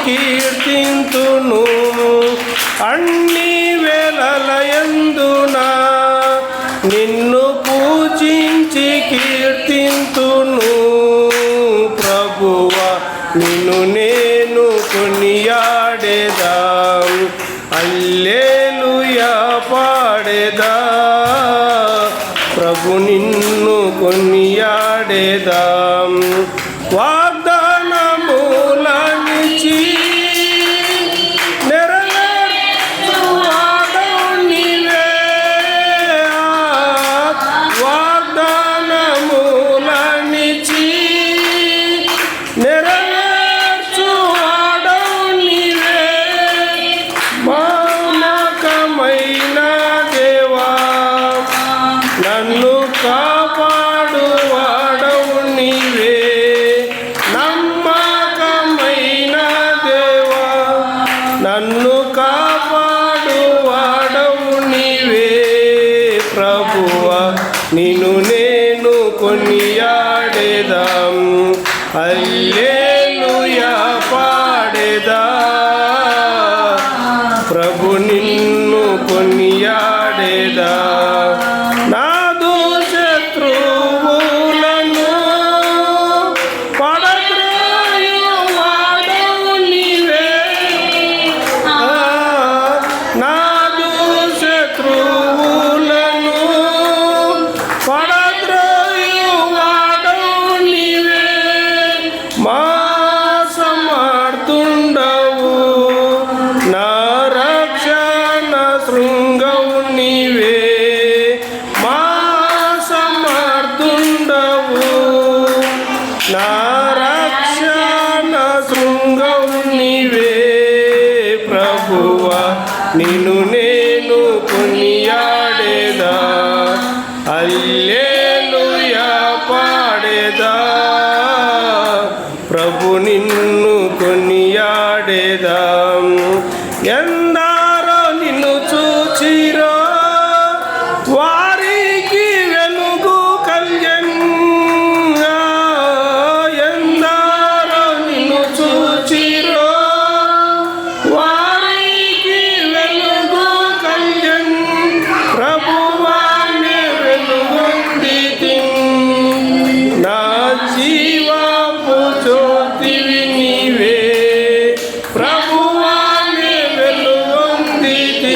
కీర్తింతును అన్ని వేళలయందున నిన్ను పూజించి కీర్తింతును ప్రభువా నిన్ను నేను కొనియాడేదా హల్లెలూయా పాడేదా ప్రభు నిన్ను కొనియాడేదా వాగ్దానములనిచి నెరవేర్చువాడవు నీవే వాగ్దానములనిచి నెరవేర్చువాడవు నీవే నమ్మకమైన దేవా నన్ను కాపాడువాడవు నీవే నమ్మకమైన దేవా నన్ను కాపాడువాడవు నీవే ప్రభువా నిన్ను నేను కొనియాడేదాం హల్లెలూయా పాడేదా ప్రభు నిన్ను కొనియాడేదా నాదు శత్రువులను పడద్రోయువాడవు నీవే నాదు శత్రువులను పడద్రోయువాడవు నీవే మా సమర్థుండవు నా రక్షణ శృంగవు నీవే మా సమర్థుండవు నా రక్షణ శృంగవు నీవే ప్రభువా నిన్ను నేను కొనియాడేదా హల్లెలూయా పాడేదా ప్రభు నిన్ను కొనియాడేదా ఎందరో నిన్ను చూచిరో వారికి వెలుగు కల్యంగా ఎందరో నిన్ను చూచిరో వారికి వెలుగు కల్యం ప్రభువానే వెలుగొందితి నా జీవపు జ్యోతివి నీవే ప్రభువానే వెలుగొందితి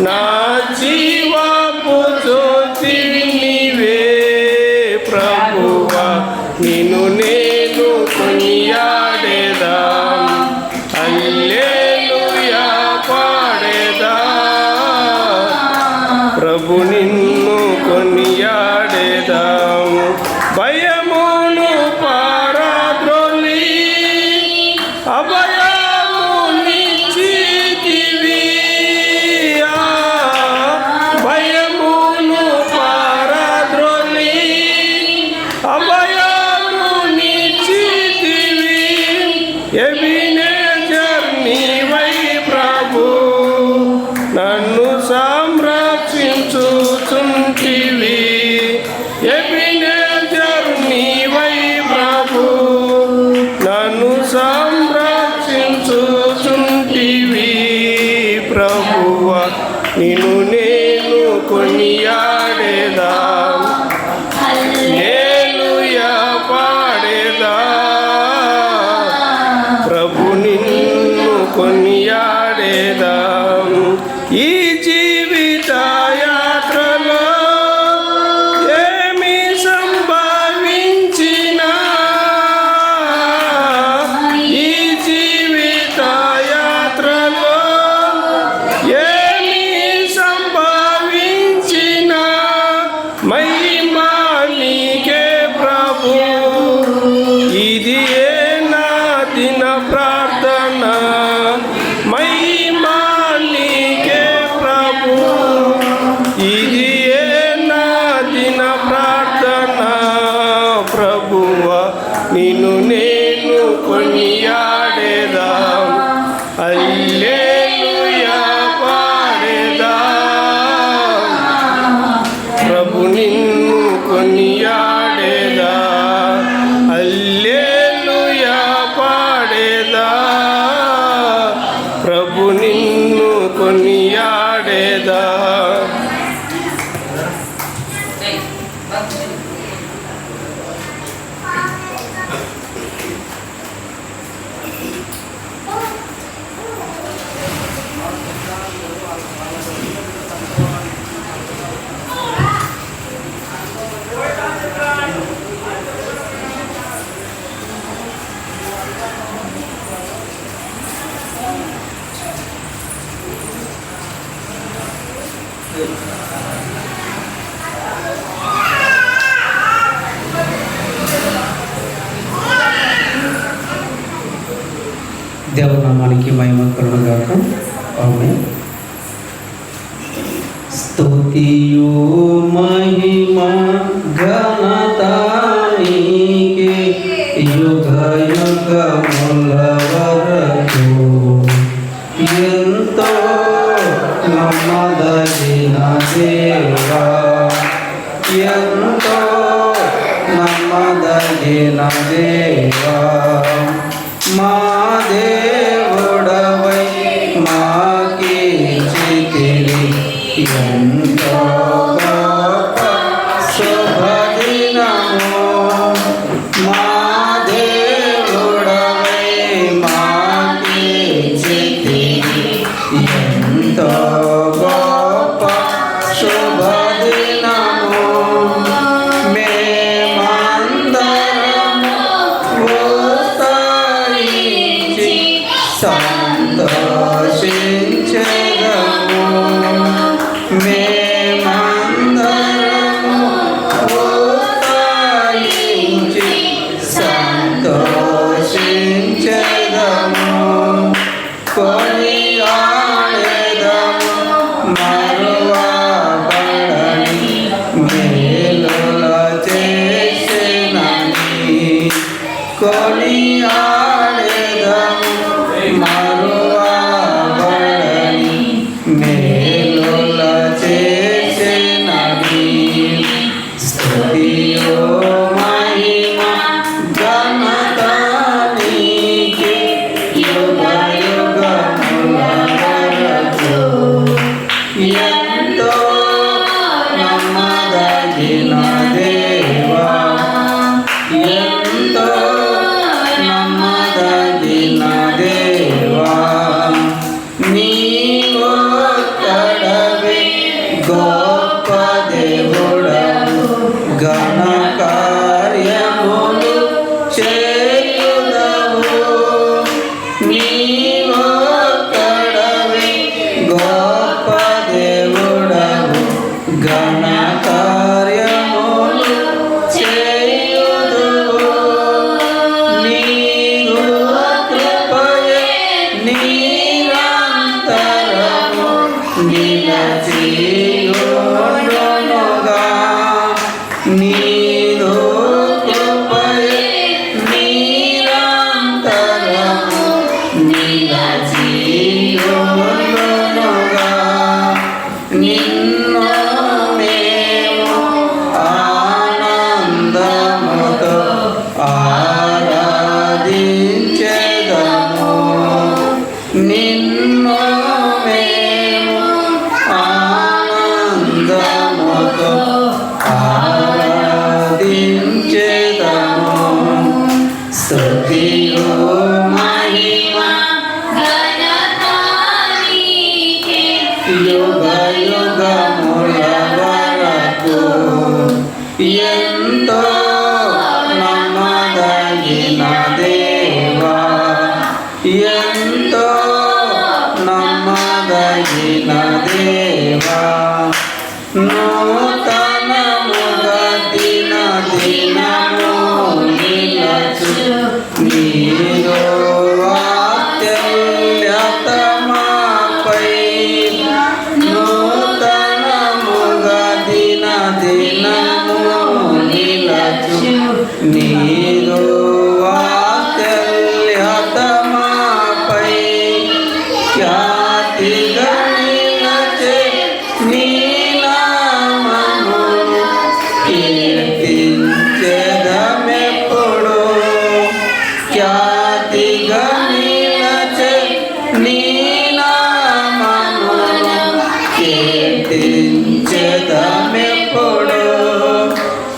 నా జీవపు జ్యోతివి నీవే ప్రభువా నిన్ను నేను కొనియాడేదా హల్లెలూయా పాడేదా ప్రభు నిన్ను కొనియాడేదా భయమును పారద్రోలి అభయమునిచ్చితివి భయమును పారద్రోలి అభయమునిచ్చితివి ఎబినేజర్ నీవై ప్రభు నన్ను సంరక్షించుచుంటివి ఎబినేజర్ నీవై ప్రభు నన్ను సంరక్షించుచుంటివి ప్రభువా నిన్ను నేను కొనియాడేదా హల్లెలూయా పాడేదా ప్రభు నిన్ను కొనియాడేదా ఈ జీవిత యాత్రలో ఏమి సంభవించినా ఈ జీవిత యాత్రలో ఏమి సంభవించినా మహిమా నీకే ప్రభు ఇది ఏ నా దిన ప్రార్థన మహిమా నీకే ప్రభు దేవనామానికి మహిమ కలుగుగాక. ఆమేన్. స్తుతియు మహిమ ఘనత నీకే యుగ యుగముల వరకు. ఎంతో నమ్మదగిన దేవా, ఎంతో నమ్మదగిన దేవా, మా దేవుడవై మాకిచ్చితివి ఎంతో గొప్ప శుభదినము. మా దేవుడవై మాకిచ్చితివి ఎంతో గొప్ప శుభదినము. సంతోషించెదము, మేమందరము ఉత్సాహించి సంతోషించెదము. కొనియాడెదము మరువబడని మేలుల చేసినని. కొనియాడెదము మరువబడని మేలుల చేసినని. స్తుతియు మహిమ ఘనత నీకే యుగ యుగముల వరకు. ఎంతో నమ్మదగిన దేవా, ఎంతో నమ్మదగిన దేవా, నీవొక్కడవే గొప్ప దేవుడవు. ఘన కార్యములు చేయుదవు. నీవొక్కడవే గొప్ప దేవుడవు. ఘన కార్యములు చేయుదువు. నీవు కృపయే నిరంతరము నిలచియుండునుగా. నీవు కృపయే నిరంతరము నిలచియుండునుగా. నిన్ను మేము ఆనందముతో ఆరాధించెదము. నిన్ను మేము ఆనందముతో ఆరాధించెదము. స్తుతియు మహిమ యుగ యుగముల వరకు. ఎంతో నమ్మదగిన దేవా, ఎంతో నమ్మదగిన దేవా, నూతనముగా దిన దినము నిలచు నీలో వాత్సల్యత మాపై. నూతనముగా దిన దినము నిలచు నీలో వాత్సల్యత మాపై. ఖ్యాతిగా నిలచే నీ నామమును కీర్తించెదమెప్పుడు. ఖ్యాతిగా నిలచే నీ నామమును కీర్తించెదమెప్పుడు.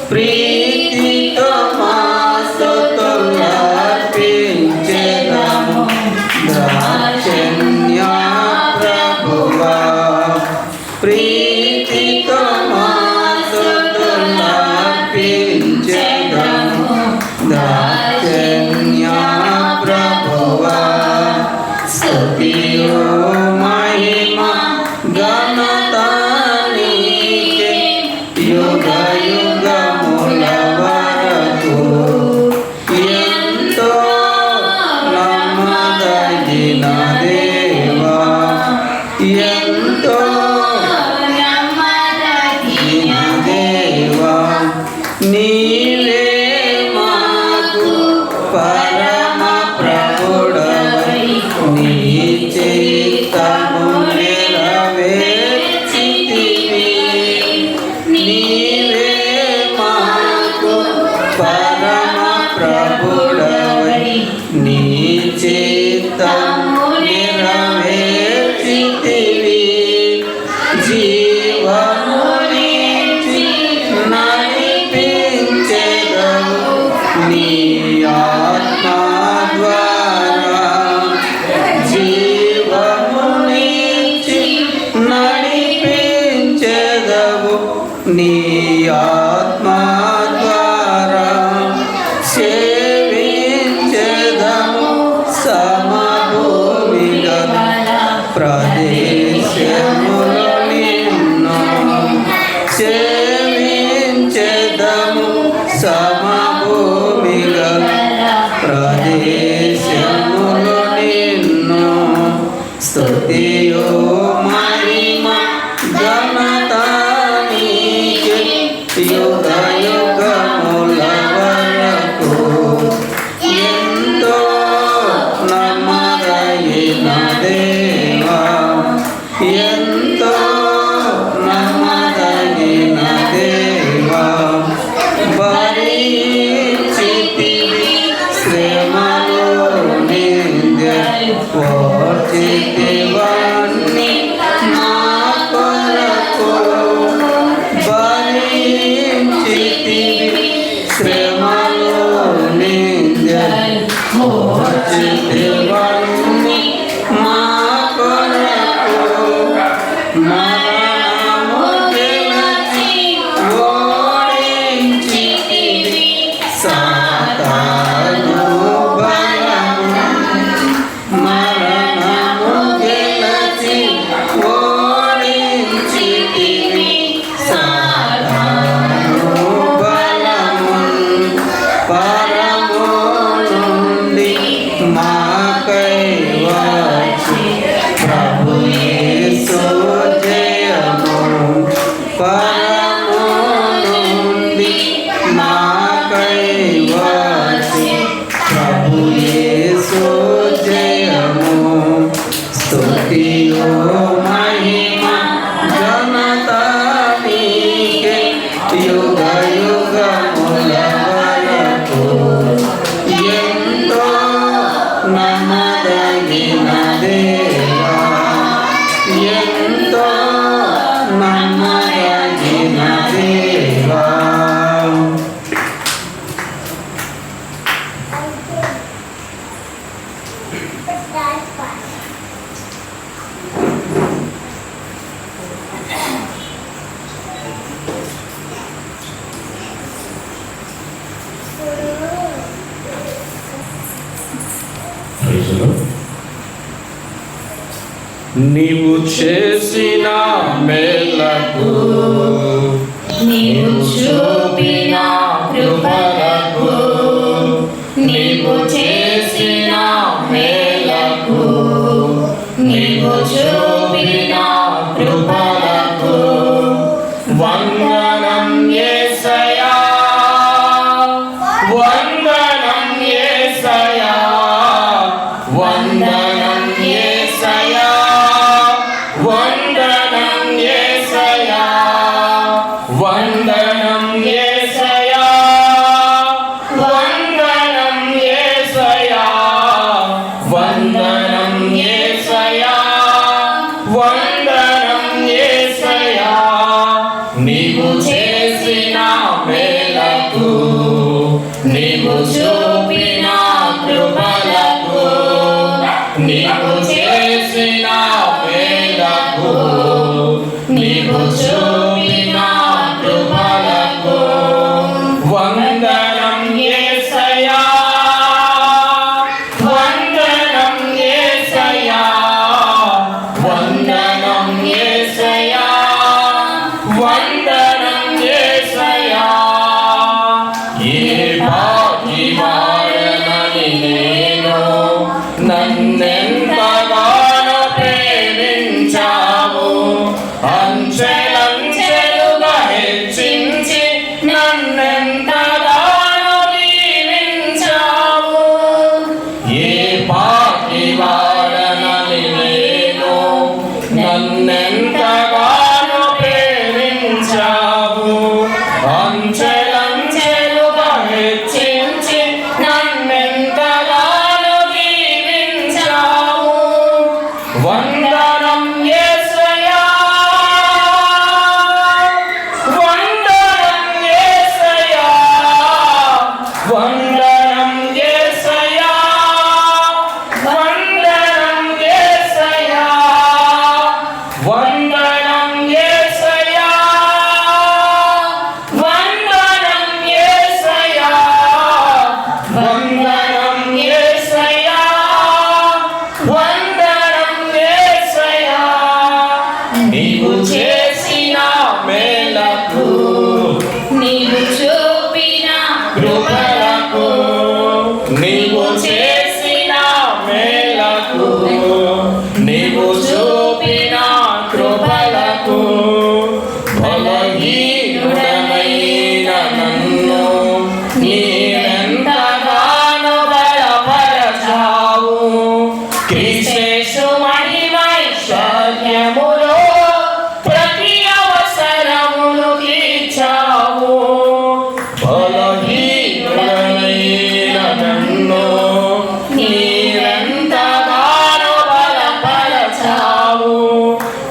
ప్రీతితో మా స్తుతులర్పించెదము ద్రాక్షణ్య ప్రభువా. ప్రీతితో మా స్తుతులర్పించెదము ద్రాక్షణ్య ప్రభువా. స్తుతియు మహిమ ఘనత నీ ఆత్మ ద్వారా సేవించెదము సమభూమి గల ప్రదేశములో నిన్ను సేవించెదము సమభూమి గల ప్రదేశములో నిన్ను స్తుతియు మహిమ ఘనత నీకే యుగ యుగముల వరకు ఎంతో నమ్మదగిన దేవా ఎంతో నమ్మదగిన దేవా భరించితివి శ్రమలు ఓర్చితివన్నీ నా కొరకు భరించితివి శ్రమలు ఓర్చితివన్నీ మా కొరకు మరణము గెలిచి ఓడించితివి సాతాను బలము మరణము గెలిచి ఓడించితివి సాతాను బలము పరము నుండి మాకై వచ్చి ప్రభు యేసు జయము పరము నుండి మాకై వచ్చి ప్రభు యేసు జయము స్తుతియు మహిమ ఘనత నీకే యుగ యుగముల వరకు ఎంతో నమ్మదగిన దేవా ఎంతో నమ్మదగిన దేవా నీవు చేసిన మేలకు నీవు చూపిన కృపలకు నీవు చేసిన మేలకు నీవు చూపిన కృపలకు వందనం యేసయ్యా వందనం యేసయ్యా వందనం యేసయ్యా వందనం యేసయ్యా వందనం యేసయ్యా వందనం యేసయ్యా వందనం యేసయ్యా వందనం యేసయ్యా నీవు చేసిన మేలకు నీవు చూపిన కృపలకు నీవు చేసిన మేలకు నీవు చూపిన కృపలకు వందనం యేసయ్యా వందనం యేసయ్యా వందనం యేసయ్యా వందనం యేసయ్యా ఏ భాగ్యవాడనని నేను నన్నెంతగానో ప్రేమించావు అంచెలంచెలుగా హెచ్చించి నన్నెంతగానో దీవించావు ఏ భాగ్యవాడనని నేను నన్నెంతగానో ప్రేమించావు అంచెలంచెలుగా హెచ్చించి నన్నెంతగానో దీవించావు వందనం యేసయ్యా వందనం యేసయ్యా వందనం యేసయ్యా వందనం యేసయ్యా వందనం యేసయ్యా నీవు చేసిన మేలకు నీవు చూపిన కృపలకు నీవు చేసిన మేలకు నీవు చూపిన కృపలకు బలహీనుడనైన నన్ను నీవెంతగానో బలపరచావు. క్రీస్తు మహిమైశ్వర్యములో ప్రతి అవసరమును తీర్చావు. బలహీనుడనైన నన్ను నీవెంతగానో బలపరచావు.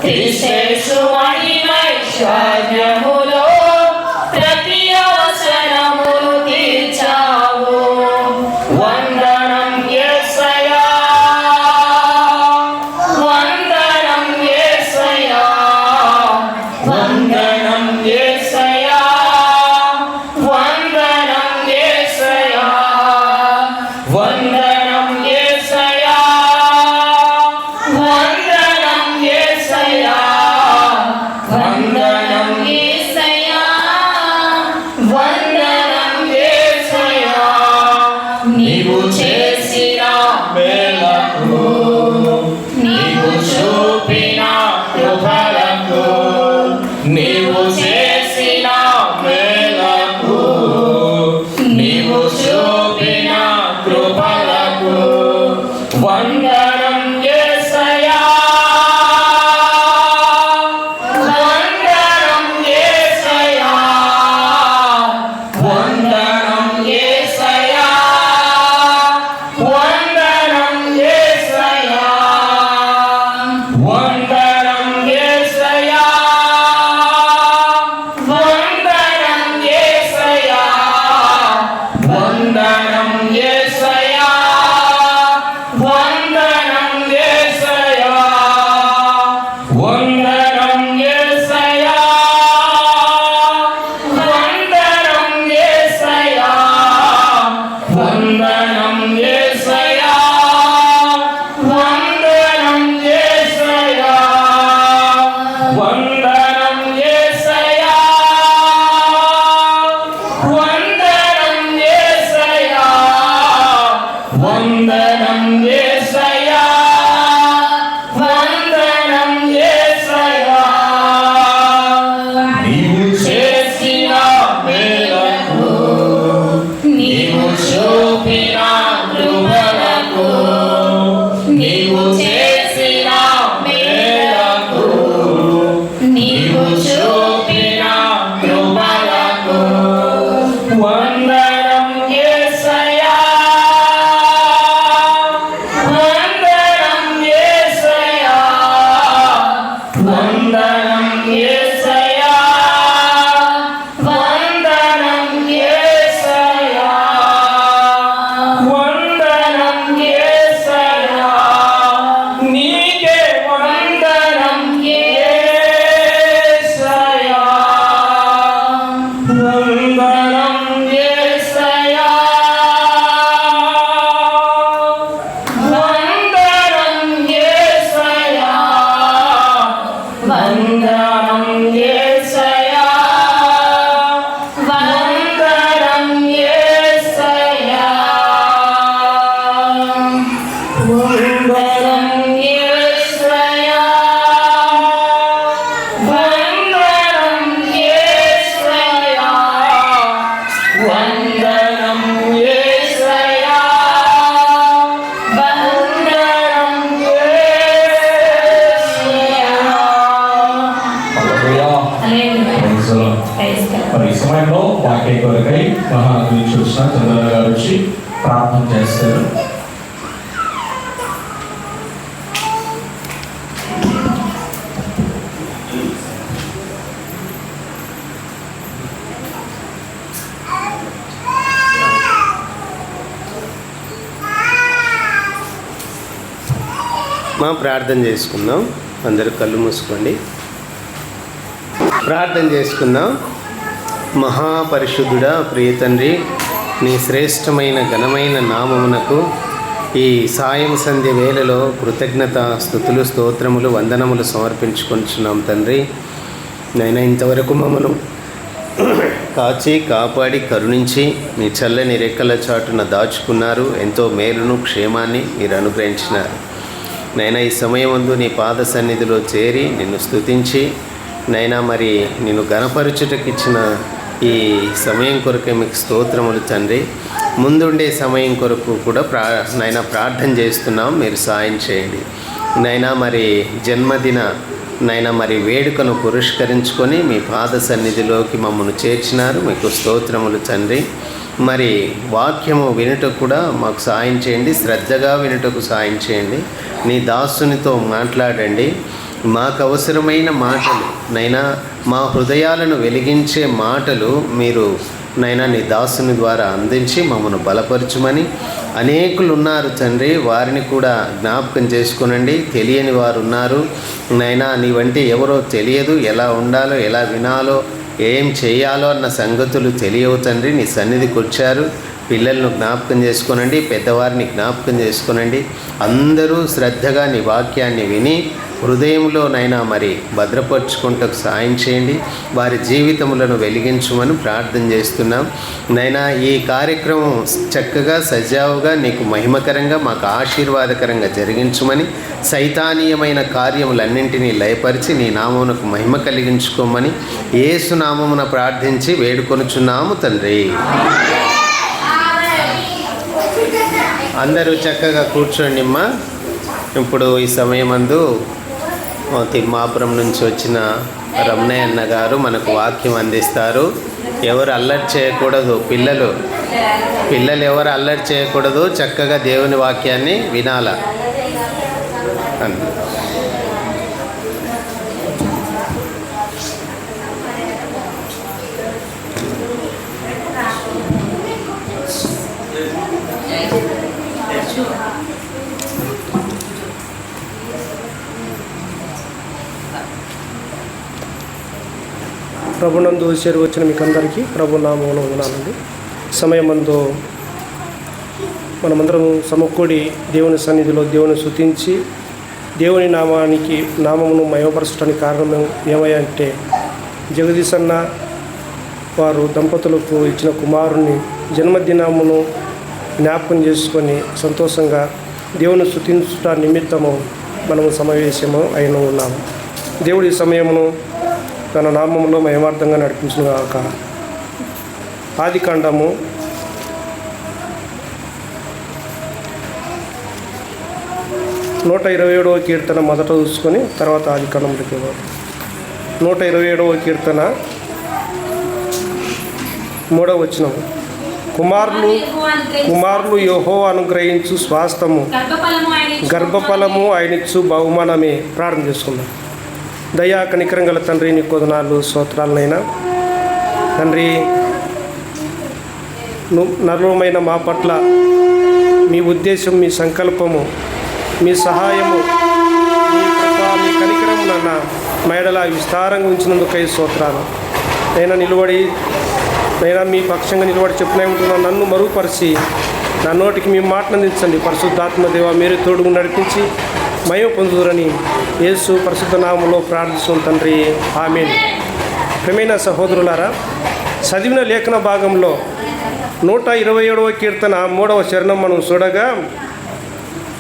క్రీస్తు మహిమైశ్వర్యములో ప్రతి అవసరమును తీర్చావు. వందనం యేసయ్యా, వందనం యేసయ్యా, వందనం యేసయ్యా, వందనం యేసయ్యా, వందనం యేసయ్యా, వందనం యేసయ్యా, వందనం యేసయ్యా, వందనం యేసయ్యా. నీవు చేసిన మేలకు నీవు చూపిన కృపలకు నీవు చేసిన మేలకు నీవు చూపిన కృపలకు వందనం యేసయ్యా, వందనం యేసయ్యా, వందనం యేసయ్యా, వందనం యేసయ్యా, వందనం యేసయ్యా, వందనం యేసయ్యా, వందనం యేసయ్యా, వందనం యేసయ్యా, వందనం యేసయ్యా, వందనం యేసయ్యా, వందనం యేసయ్యా, వందనం యేసయ్యా, వందనం యేసయ్యా, వందనం యేసయ్యా, వందనం యేసయ్యా, వందనం యేసయ్యా. నీవు చేసిన మేలకు నీవు చూపిన కృపలకు నీవు చేసిన మేలకు నీవు చూపిన కృపలకు వందనం యేసయ్యా, వందనం యేసయ్యా, వందనం యేసయ్యా, వందనం యేసయ్యా, వందనం యేసయ్యా. నీకే వందనం యేసయ్యా, వందనం యేసయ్యా, వందనం యేసయ్యా, వందనం యేసయ్యా, వందనం యేసయ్యా, వందనం యేసయ్యా, వందనం యేసయ్యా, వందనం యేసయ్యా, వందనం యేసయ్యా. హల్లెలూయా. హల్లెలూయా. Praise the lord. Praise God. మరి ఈ సమయంలో వాక్య కొరకై మహాత్ముని చూసిన చంద్ర గారు వచ్చి ప్రార్థన చేస్తారు. మా ప్రార్థన చేసుకుందాం. అందరూ కళ్ళు మూసుకోండి, ప్రార్థన చేసుకుందాం. మహాపరిశుద్ధుడా, ప్రియ తండ్రి, నీ శ్రేష్టమైన ఘనమైన నామమునకు ఈ సాయం సంధ్య వేళలో కృతజ్ఞత స్తుతులు స్తోత్రములు వందనములు సమర్పించుకుంటున్నాం తండ్రి. నైనా ఇంతవరకు మమ్మను కాచి కాపాడి కరుణించి మీ చల్లని రెక్కల చాటున దాచుకున్నారు. ఎంతో మేలును క్షేమాన్ని మీరు అనుగ్రహించినారు. నైనా ఈ సమయమందు నీ పాద సన్నిధిలో చేరి నిన్ను స్తుతించి నైనా మరి నిన్ను గణపరచుటకిచ్చిన ఈ సమయం కొరకే మీకు స్తోత్రములు తండ్రి. ముందుండే సమయం కొరకు కూడా నైనా ప్రార్థన చేస్తున్నాం, మీరు సాయం చేయండి నైనా. మరి జన్మదిన నైనా మరి వేడుకను పురస్కరించుకొని మీ పాద సన్నిధిలోకి మమ్మల్ని చేర్చినారు, మీకు స్తోత్రములు తండ్రి. మరి వాక్యము వినుటకు కూడా మాకు సాయం చేయండి, శ్రద్ధగా వినుటకు సాయం చేయండి. నీ దాసునితో మాట్లాడండి, మాకు అవసరమైన మాటలు నైనా మా హృదయాలను వెలిగించే మాటలు మీరు నైనా నీ దాసుని ద్వారా అందించి మమ్మల్ని బలపరచుమని. అనేకులు ఉన్నారు తండ్రి, వారిని కూడా జ్ఞాపకం చేసుకునండి. తెలియని వారు ఉన్నారు నైనా, నీవంటే ఎవరో తెలియదు, ఎలా ఉండాలో ఎలా వినాలో ఏం చేయాలో అన్న సంగతులు తెలియవు తండ్రి. నీ సన్నిధికి వచ్చారు, పిల్లలను జ్ఞాపకం చేసుకునండి, పెద్దవారిని జ్ఞాపకం చేసుకునండి. అందరూ శ్రద్ధగా నీ వాక్యాన్ని విని హృదయంలోనైనా మరి భద్రపరుచుకుంటకు సాయం చేయండి. వారి జీవితములను వెలిగించమని ప్రార్థన చేస్తున్నాం నైనా. ఈ కార్యక్రమం చక్కగా సజావుగా నీకు మహిమకరంగా మాకు ఆశీర్వాదకరంగా జరిగించమని, సైతానీయమైన కార్యములన్నింటినీ లయపరిచి నీ నామమునకు మహిమ కలిగించుకోమని యేసు నామమున ప్రార్థించి వేడుకొనుచున్నాము తండ్రి. అందరూ చక్కగా కూర్చోండి అమ్మా. ఇప్పుడు ఈ సమయమందు తిమ్మాపురం నుంచి వచ్చిన రమణయ్య అన్న గారు మనకు వాక్యం అందిస్తారు. ఎవరు అల్లరి చేయకూడదు, పిల్లలు ఎవరు అల్లరి చేయకూడదు, చక్కగా దేవుని వాక్యాన్ని వినాల. ప్రభునందు చేరు వచ్చిన మీకు అందరికీ ప్రభు నామమున వందనాలండి. సమయమందు మనమందరం సమకూడి దేవుని సన్నిధిలో దేవుని స్తుతించి దేవుని నామమును మహిమపరచడానికి కారణం ఏమయ్యంటే, జగదీశ్ అన్న వారు దంపతులకు ఇచ్చిన కుమారుని జన్మదినమును జ్ఞాపకం చేసుకొని సంతోషంగా దేవుని స్తుతించుట నిమిత్తము మనము సమావేశము అయిన ఉన్నాము. దేవుడి సమయమును తన నామములో మహిమార్థంగా నడిపించుగాక. ఆదికాండము 127వ కీర్తన మొదట చూసుకొని తర్వాత ఆదికాండంలోకి 127వ కీర్తన 3వ వచనం. కుమారులు యెహోవా అనుగ్రహించు స్వాస్థము, గర్భఫలము ఆయనిచ్చు బహుమానమే. ప్రార్థన చేసుకుందాం. దయా కనికరం గల తండ్రి, నీ కొదనాలు స్తోత్రాలనైనా తండ్రి, నర్వమైన మా పట్ల మీ ఉద్దేశం, మీ సంకల్పము, మీ సహాయము, మీ కృప, మీ కనికరం నన్న మేడలా విస్తారంగా ఉంచినందుకై స్తోత్రాలు. నైనా మీ పక్షంగా నిలబడి చెప్పిన ఉంటున్నా, నన్ను మరుగుపరిచి నా నోటికి మీ మాటను అందించండి. పరిశుద్ధాత్మ దేవ, మీరు తోడుగు నడిపించి మహిమ పొందుదురని యేసు పరిశుద్ధ నామములో ప్రార్థిస్తున్నాం తండ్రి, ఆమేన్. ప్రియమైన సహోదరులారా, చదివిన లేఖన భాగంలో 127వ కీర్తన 3వ చరణం మనం చూడగా,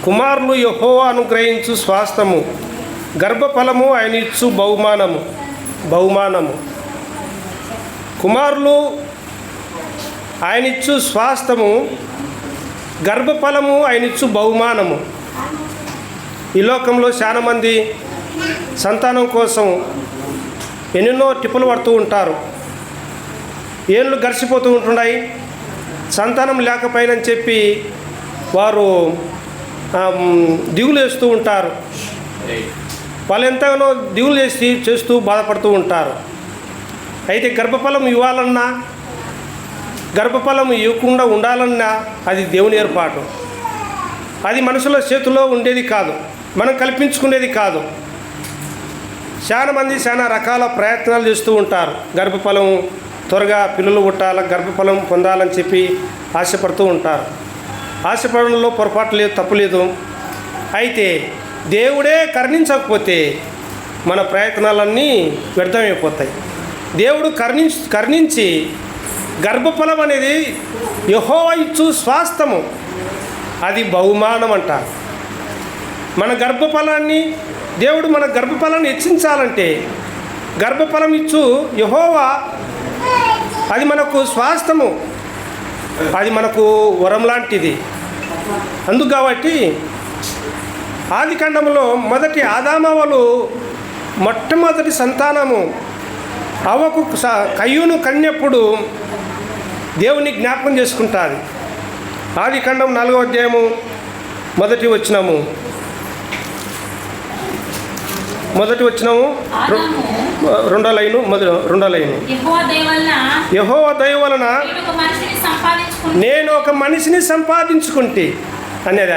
కుమారులు యెహోవా అనుగ్రహించు స్వాస్థము, గర్భఫలము ఆయన ఇచ్చు బహుమానము. కుమారులు ఆయనిచ్చు స్వాస్థము, గర్భఫలము ఆయనిచ్చు బహుమానము. ఈ లోకంలో చాలామంది సంతానం కోసం ఎన్నెన్నో టిప్పులు పడుతూ ఉంటారు. ఏళ్ళు గడిచిపోతూ ఉంటున్నాయి, సంతానం లేకపోయినని చెప్పి వారు దిగులు వేస్తూ ఉంటారు. వాళ్ళు ఎంతగానో దిగులు చేస్తూ బాధపడుతూ ఉంటారు. అయితే గర్భఫలం ఇవ్వాలన్నా, గర్భఫలం ఇవ్వకుండా ఉండాలన్నా అది దేవుని ఏర్పాటు. అది మనుషుల చేతిలో ఉండేది కాదు, మనం కల్పించుకునేది కాదు. చాలామంది చాలా రకాల ప్రయత్నాలు చేస్తూ ఉంటారు. గర్భఫలం త్వరగా పిల్లలు పుట్టాల, గర్భఫలం పొందాలని చెప్పి ఆశపడుతూ ఉంటారు. ఆశపడంలో పొరపాటు లేదు, తప్పు లేదు. అయితే దేవుడే కరుణించకపోతే మన ప్రయత్నాలన్నీ వ్యర్థమైపోతాయి. దేవుడు కరుణించి గర్భఫలం అనేది యెహోవా ఇచ్చు స్వాస్థము, అది బహుమానం అంట. మన గర్భఫలాన్ని దేవుడు మన గర్భఫలాన్ని హెచ్చించాలంటే గర్భఫలం ఇచ్చు యెహోవా, అది మనకు స్వాస్థము, అది మనకు వరం లాంటిది. అందుకు కాబట్టి ఆదికాండంలో మొదటి ఆదామవ్వలు మొట్టమొదటి సంతానము అవ్వకు కయ్యూను కన్యప్పుడు దేవుని జ్ఞాపకం చేసుకుంటుంది. ఆదికాండం 4వ అధ్యాయము మొదటి వచనము రెండో లైను యెహోవా దయ వలన నేను ఒక మనిషిని సంపాదించుకుంటే అనేది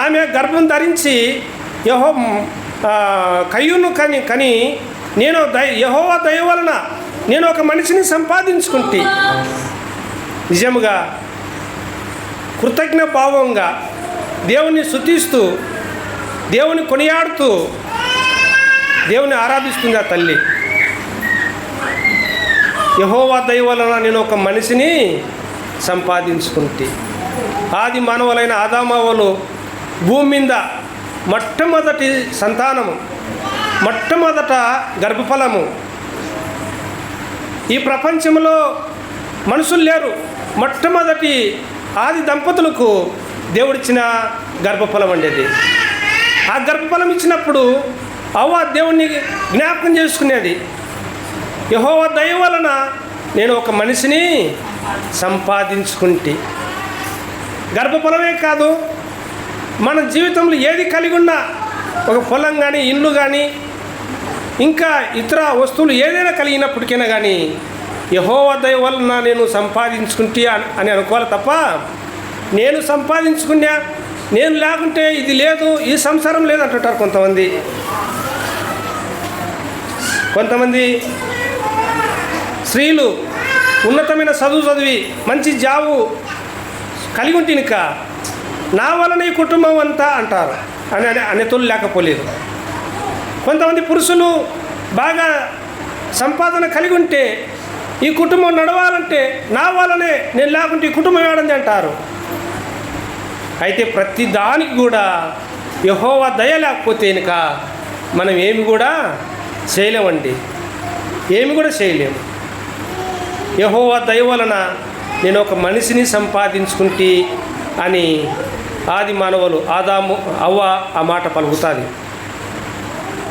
ఆమె గర్భం ధరించి కయ్యూను కని నేను యెహోవా దయ వలన నేను ఒక మనిషిని సంపాదించుకుంటే, నిజముగా కృతజ్ఞ భావంగా దేవుని స్తుతిస్తూ దేవుని కొనియాడుతూ దేవుని ఆరాధిస్తుంది ఆ తల్లి. యెహోవా దయ వలన నేను ఒక మనిషిని సంపాదించుకుంటే. ఆది మానవులైన ఆదామవ్వలు భూమి మీద మొట్టమొదటి సంతానము, మొట్టమొదట గర్భఫలము. ఈ ప్రపంచంలో మనుషులు లేరు. మొట్టమొదటి ఆది దంపతులకు దేవుడిచ్చిన గర్భఫలం ఉండేది. ఆ గర్భఫలం ఇచ్చినప్పుడు అవ్వ దేవుణ్ణి జ్ఞాపకం చేసుకునేది. యెహోవా దయ వలన నేను ఒక మనిషిని సంపాదించుకుంటే. గర్భఫలమే కాదు, మన జీవితంలో ఏది కలిగి ఉన్నా, ఒక పొలం కానీ ఇల్లు కానీ ఇంకా ఇతర వస్తువులు ఏదైనా కలిగినప్పటికైనా కానీ యెహోవా దయ వలన నేను సంపాదించుకుంటే అని అనుకోవాలి తప్ప, నేను సంపాదించుకున్నా, నేను లేకుంటే ఇది లేదు, ఈ సంసారం లేదు అంటుంటారు కొంతమంది స్త్రీలు ఉన్నతమైన చదివి మంచి జాబు కలిగి ఉంటే ఇంకా నా వలన ఈ కుటుంబం అంతా అంటారు అనే తోలు లేకపోలేదు. కొంతమంది పురుషులు బాగా సంపాదన కలిగి ఉంటే ఈ కుటుంబం నడవాలంటే నా వలనే, నేను లేకుంటే ఈ కుటుంబం ఏడంది అంటారు. అయితే ప్రతి దానికి కూడా యెహోవా దయ లేకపోతే ఇక మనం ఏమి కూడా చేయలేమండి, ఏమి కూడా చేయలేము. యెహోవా దయ వలన నేను ఒక మనిషిని సంపాదించుకుంటే అని ఆది మానవులు ఆదాము అవ్వ ఆ మాట పలుకుతుంది.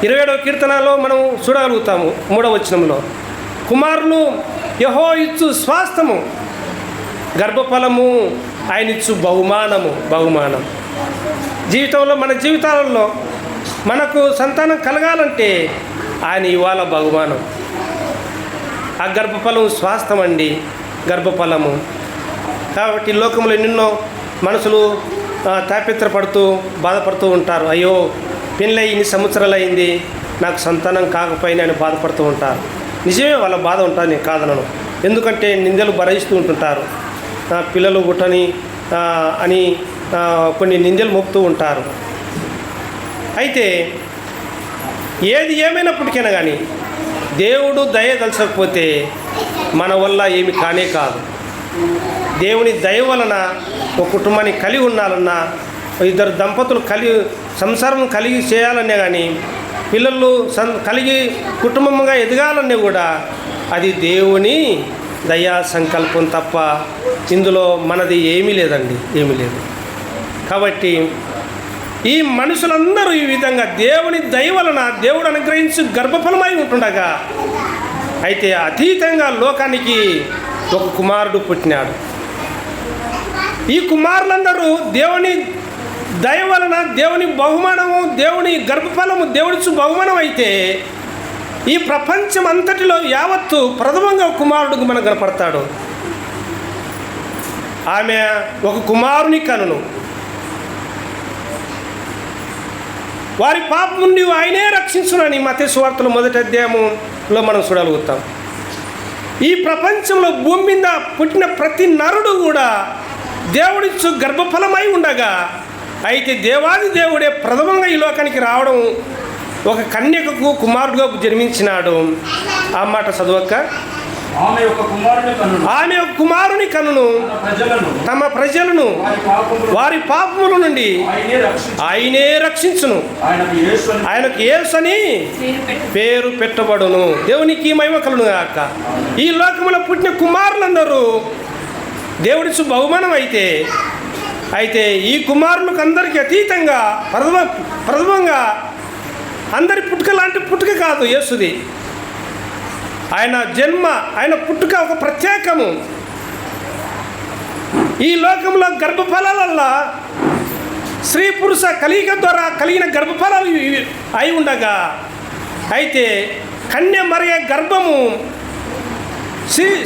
27వ కీర్తనలో మనం చూడగలుగుతాము 3వ వచనంలో, కుమారులు యెహోవా ఇచ్చు స్వాస్థము, గర్భఫలము ఆయన ఇచ్చు బహుమానం. జీవితంలో మన జీవితాలలో మనకు సంతానం కలగాలంటే ఆయన ఇవాళ బహుమానం. ఆ గర్భఫలం స్వాస్థం అండి, గర్భఫలము. కాబట్టి లోకంలో ఎన్నెన్నో మనుషులు తాపిత్రపడుతూ బాధపడుతూ ఉంటారు. అయ్యో పెళ్ళై ఇన్ని సంవత్సరాలు అయింది, నాకు సంతానం కాకపోయినా అని బాధపడుతూ ఉంటారు. నిజమే వాళ్ళ బాధ ఉంటుంది, నేను కాదనను. ఎందుకంటే నిందలు భరిస్తూ ఉంటుంటారు. పిల్లలు గుట్టని అని కొన్ని నిందలు మోపుతూ ఉంటారు. అయితే ఏది ఏమైనప్పటికైనా కానీ దేవుడు దయ తలచకపోతే మన వల్ల ఏమి కానే కాదు. దేవుని దయ వలన ఒక కుటుంబాన్ని కలిగి ఉండాలన్నా, ఇద్దరు దంపతులు సంసారం కలిగి చేయాలనే కానీ, పిల్లలు కలిగి కుటుంబంగా ఎదగాలనే కూడా అది దేవుని దయా సంకల్పం తప్ప ఇందులో మనది ఏమీ లేదండి, ఏమీ లేదు. కాబట్టి ఈ మనుషులందరూ ఈ విధంగా దేవుని దయ వలన దేవుడు అనుగ్రహించి గర్భఫలమై ఉంటుండగా, అయితే అతీతంగా లోకానికి ఒక కుమారుడు పుట్టినాడు. ఈ కుమారులందరూ దేవుని దయ వలన దేవుని బహుమానము, దేవుని గర్భఫలము దేవుడిచ్చు బహుమానం అయితే ఈ ప్రపంచం అంతటిలో యావత్తు ప్రథమంగా కుమారుడికి మనకు కనపడతాడు. ఆమె ఒక కుమారుని కనును, వారి పాపం నుండి ఆయనే రక్షించునని మత్తయి సువార్తలో 1వ అధ్యాయంలో మనం చూడగలుగుతాం. ఈ ప్రపంచంలో భూమి మీద పుట్టిన ప్రతి నరుడు కూడా దేవుడిచ్చు గర్భఫలమై ఉండగా, అయితే దేవాది దేవుడే ప్రథమంగా ఈ లోకానికి రావడం, ఒక కన్యకకు కుమారుడుగా జన్మించినాడు. ఆ మాట చదువక్క. ఆమె యొక్క కుమారుని కనును తమ ప్రజలను వారి పాపముల నుండి ఆయనే రక్షించును. ఆయనకు యేసు అని పేరు పెట్టబడును. దేవునికి మహిమ కలుగును గాక. ఈ లోకములో పుట్టిన కుమారులందరూ దేవుడిచ్చు బహుమానం. అయితే ఈ కుమారులకు అందరికీ అతీతంగా ప్రథమంగా అందరి పుట్టుక లాంటి పుట్టుక కాదు యేసుది. ఆయన జన్మ, ఆయన పుట్టుక ఒక ప్రత్యేకము. ఈ లోకంలో గర్భఫలాలల్లా స్త్రీ పురుష కలయిక ద్వారా కలిగిన గర్భఫలాలు అయి ఉండగా, అయితే కన్య మరియ గర్భము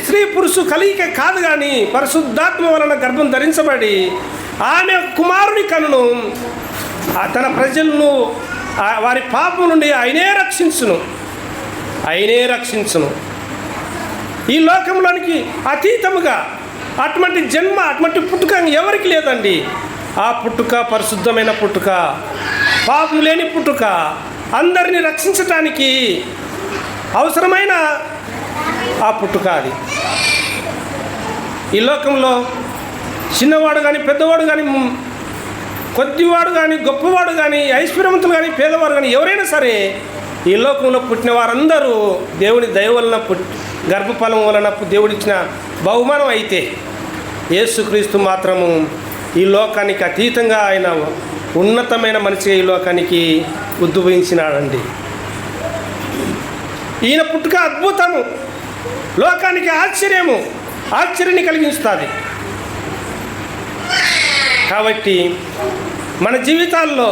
స్త్రీ పురుషు కలయిక కాదు, కానీ పరిశుద్ధాత్మ వలన గర్భం ధరించబడి ఆమె కుమారుని కనును తన ప్రజలను వారి పాపం నుండి ఆయనే రక్షించును. ఈ లోకంలోనికి అతీతముగా అటువంటి జన్మ, అటువంటి పుట్టుక ఎవరికి లేదండి. ఆ పుట్టుక పరిశుద్ధమైన పుట్టుక, పాపం లేని పుట్టుక, అందరినీ రక్షించటానికి అవసరమైన ఆ పుట్టుక అది. ఈ లోకంలో చిన్నవాడు కానీ, పెద్దవాడు కానీ, కొద్దివాడు కానీ, గొప్పవాడు కానీ, ఐశ్వర్యవంతులు కానీ, పేదవాడు కానీ, ఎవరైనా సరే ఈ లోకంలో పుట్టిన వారందరూ దేవుని దయ వలన గర్భఫలం వలన దేవుడిచ్చిన బహుమానం. అయితే యేసుక్రీస్తు మాత్రము ఈ లోకానికి అతీతంగా ఆయన ఉన్నతమైన మనిషిగా ఈ లోకానికి ఉద్భవించినాడండి. ఈయన పుట్టుక అద్భుతము, లోకానికి ఆశ్చర్యాన్ని కలిగిస్తుంది. కాబట్టి మన జీవితాల్లో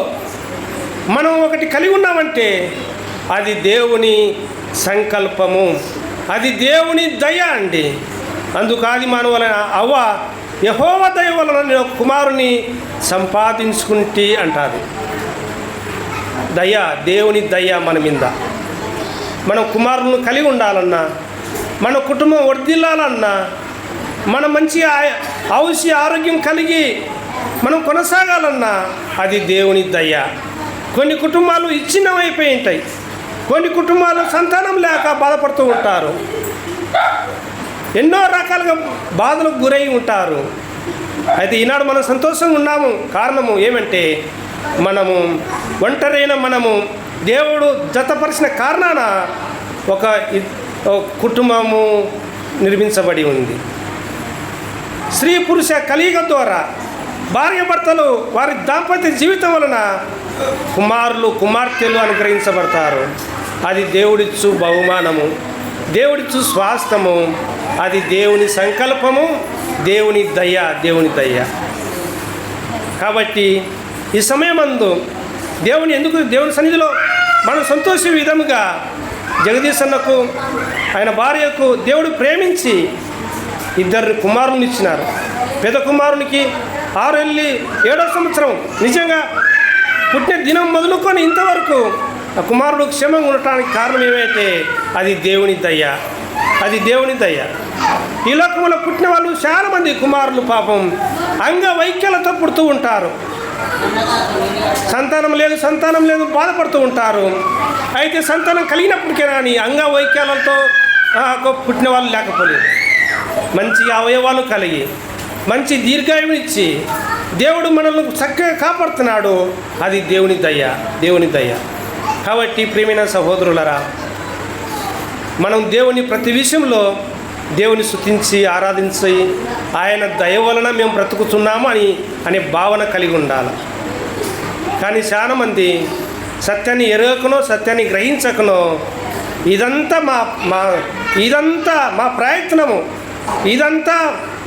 మనం ఒకటి కలిగి ఉన్నామంటే అది దేవుని సంకల్పము, అది దేవుని దయ అండి. అందుకు ఆది మానవులైన అవ్వ యెహోవా దయ వలన నేను కుమారుని సంపాదించుకుంటే అంటారు. దయ, దేవుని దయ మన మీద. మనం కుమారులను కలిగి ఉండాలన్నా, మన కుటుంబం వర్ధిల్లాలన్నా, మన మంచి ఆరోగ్యం కలిగి మనం కొనసాగాలన్నా అది దేవుని దయ. కొన్ని కుటుంబాలు ఇచ్చిన్నమైపోయి ఉంటాయి, కొన్ని కుటుంబాలు సంతానం లేక బాధపడుతూ ఉంటారు, ఎన్నో రకాలుగా బాధలకు గురై ఉంటారు. అయితే ఈనాడు మనం సంతోషంగా ఉన్నాము. కారణము ఏమంటే మనము ఒంటరైన మనము దేవుడు జతపరిచిన కారణాన ఒక కుటుంబము నిర్మించబడి ఉంది. స్త్రీ పురుష కలయిక ద్వారా భార్య భర్తలు వారి దాంపత్య జీవితం వలన కుమారులు కుమార్తెలు అనుగ్రహించబడతారు. అది దేవుడిచ్చు బహుమానము, దేవుడిచ్చు స్వాస్థ్యము, అది దేవుని సంకల్పము, దేవుని దయ. కాబట్టి ఈ సమయమందు దేవుని సన్నిధిలో మనం సంతోష విధముగా జగదీశ్ అన్నకు ఆయన భార్యకు దేవుడు ప్రేమించి 2 కుమారులను ఇచ్చినారు. పెద్ద కుమారునికి 6 వెళ్ళి 7వ సంవత్సరం నిజంగా పుట్టిన దినం మొదలుకొని ఇంతవరకు ఆ కుమారుడు క్షేమంగా ఉండటానికి కారణం ఏమైతే అది దేవుని దయ. ఈ లోకంలో పుట్టిన వాళ్ళు చాలామంది కుమారులు పాపం అంగవైకల్యతో పుడుతూ ఉంటారు. సంతానం లేదు బాధపడుతూ ఉంటారు. అయితే సంతానం కలిగినప్పటికే కానీ అంగవైకల్యాలతో పుట్టిన వాళ్ళు లేకపోలేదు. మంచి అవయవాలు కలిగి మంచి దీర్ఘాయువునిచ్చి దేవుడు మనల్ని చక్కగా కాపాడుతున్నాడు. అది దేవుని దయ. కాబట్టి ప్రియమైన సహోదరులరా, మనం దేవుని ప్రతి విషయంలో దేవుని స్తుతించి ఆరాధించి ఆయన దయ వలన మేము బ్రతుకుతున్నాము అనే భావన కలిగి ఉండాలి. కానీ చాలామంది సత్యాన్ని ఎరగకనో సత్యాన్ని గ్రహించకనో ఇదంతా మా ప్రయత్నము, ఇదంతా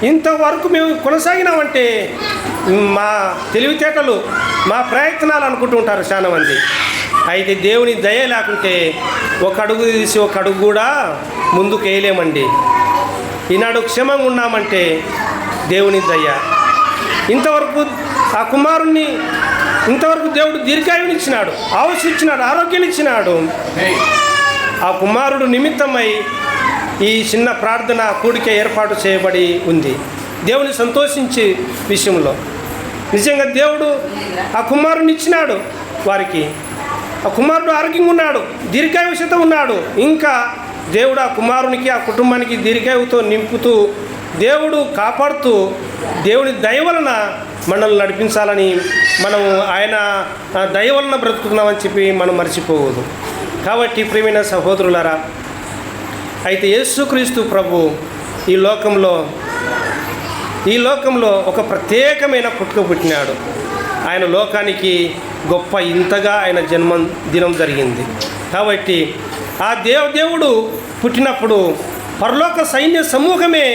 ఇంతవరకు మేము కొనసాగినామంటే మా తెలివితేటలు, మా ప్రయత్నాలు అనుకుంటూ ఉంటారు చాలామంది. అయితే దేవుని దయ లేకుంటే ఒక అడుగు తీసి ఒక అడుగు కూడా ముందుకు వేయలేమండి. ఈనాడు క్షేమంగా ఉన్నామంటే దేవుని దయ. ఇంతవరకు ఆ కుమారుణ్ణి దేవుడు దీర్ఘాయువునిచ్చినాడు, ఆయుష్నిచ్చినాడు, ఆరోగ్యాన్ని ఇచ్చినాడు. ఆ కుమారుడు నిమిత్తమై ఈ చిన్న ప్రార్థన కూడిక ఏర్పాటు చేయబడి ఉంది. దేవుని సంతోషించే విషయంలో నిజంగా దేవుడు ఆ కుమారుని ఇచ్చినాడు వారికి. ఆ కుమారుడు ఆరోగ్యంగా ఉన్నాడు, దీర్ఘాయుషతో ఉన్నాడు. ఇంకా దేవుడు ఆ కుమారునికి ఆ కుటుంబానికి దీర్ఘాయువుతో నింపుతూ దేవుడు కాపాడుతూ దేవుని దయ వలన మనల్ని నడిపించాలని మనం ఆయన దయ వలన బ్రతుకుతున్నామని చెప్పి మనం మర్చిపోవద్దు. కాబట్టి ప్రియమైన సహోదరులారా, అయితే యేసుక్రీస్తు ప్రభు ఈ లోకంలో ఒక ప్రత్యేకమైన పుట్టుక పుట్టినాడు. ఆయన లోకానికి గొప్ప ఇంతగా ఆయన జన్మదినం జరిగింది. కాబట్టి ఆ దేవుడు పుట్టినప్పుడు పరలోక సైన్య సమూహమే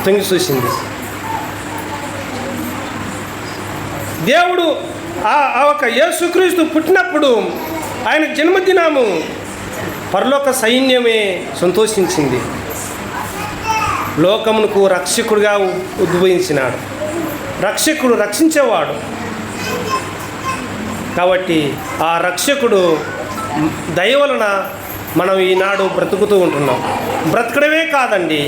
తొంగి చూసింది. దేవుడు ఆ ఒక యేసుక్రీస్తు పుట్టినప్పుడు ఆయన జన్మదినము పరలోక సైన్యమే సంతోషించింది. లోకమునకు రక్షకుడిగా ఉద్భవించినాడు, రక్షకుడు రక్షించేవాడు. కాబట్టి ఆ రక్షకుడు దయ వలన మనం ఈనాడు బ్రతుకుతూ ఉంటున్నాం. బ్రతకడమే కాదండి,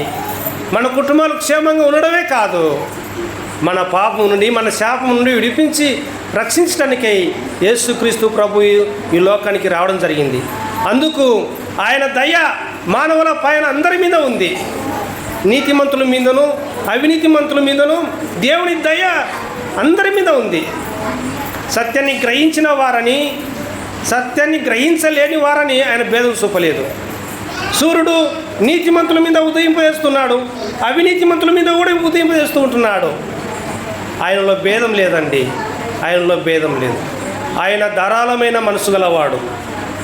మన కుటుంబాలు క్షేమంగా ఉండడమే కాదు, మన పాపం నుండి మన శాపం నుండి విడిపించి రక్షించడానికై యేసుక్రీస్తు ప్రభు ఈ లోకానికి రావడం జరిగింది. అందుకు ఆయన దయ మానవుల పైన అందరి మీద ఉంది. నీతిమంతుల మీదను అవినీతిమంతుల మీదను దేవుని దయ అందరి మీద ఉంది. సత్యాన్ని గ్రహించిన వారని సత్యాన్ని గ్రహించలేని వారని ఆయన భేదం చూపలేదు. సూర్యుడు నీతిమంతుల మీద ఉదయింపజేస్తున్నాడు, అవినీతిమంతుల మీద కూడా ఉదయింపజేస్తూ ఉంటున్నాడు. ఆయనలో భేదం లేదండి, ఆయనలో భేదం లేదు. ఆయన ధారాళమైన మనసు గలవాడు,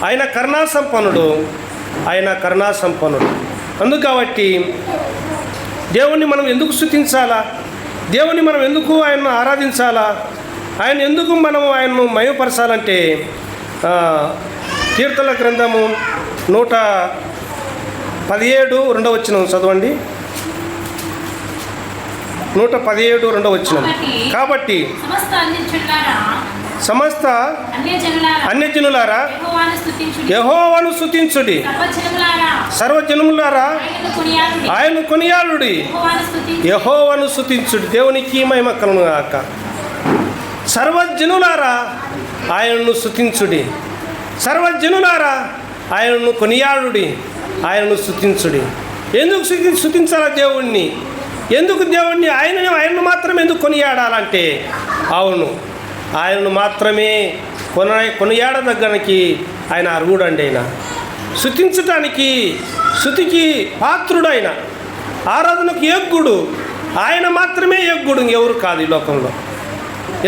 ఆయన కరుణా సంపన్నుడు. అందుకు కాబట్టి దేవుణ్ణి మనం ఎందుకు స్తుతించాలా, దేవుణ్ణి మనం ఎందుకు ఆయన్ను ఆరాధించాలా, ఆయన ఎందుకు మనం ఆయన్ను మహిమపరచాలంటే కీర్తనల గ్రంథము 117:2 చదవండి. 117:2 కాబట్టి సమస్త అన్యజనులారా యెహోవాను స్తుతించుడి, సర్వజనములారా ఆయనను కొనియాడుడి. యెహోవాను స్తుతించుడి, దేవునికి మహిమ కలుగును గాక. సర్వజనులారా ఆయనను స్తుతించుడి, సర్వజనులారా ఆయనను కొనియాడుడి, ఆయనను స్తుతించుడి. ఎందుకు స్తుతించాలా దేవుణ్ణి? ఎందుకు దేవుణ్ణి ఆయనను మాత్రమే ఎందుకు కొనియాడాలంటే, అవును ఆయనను మాత్రమే కొనియాడదగ్గనికి ఆయన అర్హుడండి. ఆయన స్తుతికి పాత్రుడైన, ఆరాధనకు యోగ్యుడు ఆయన మాత్రమే యోగ్యుడు, ఎవరు కాదు ఈ లోకంలో.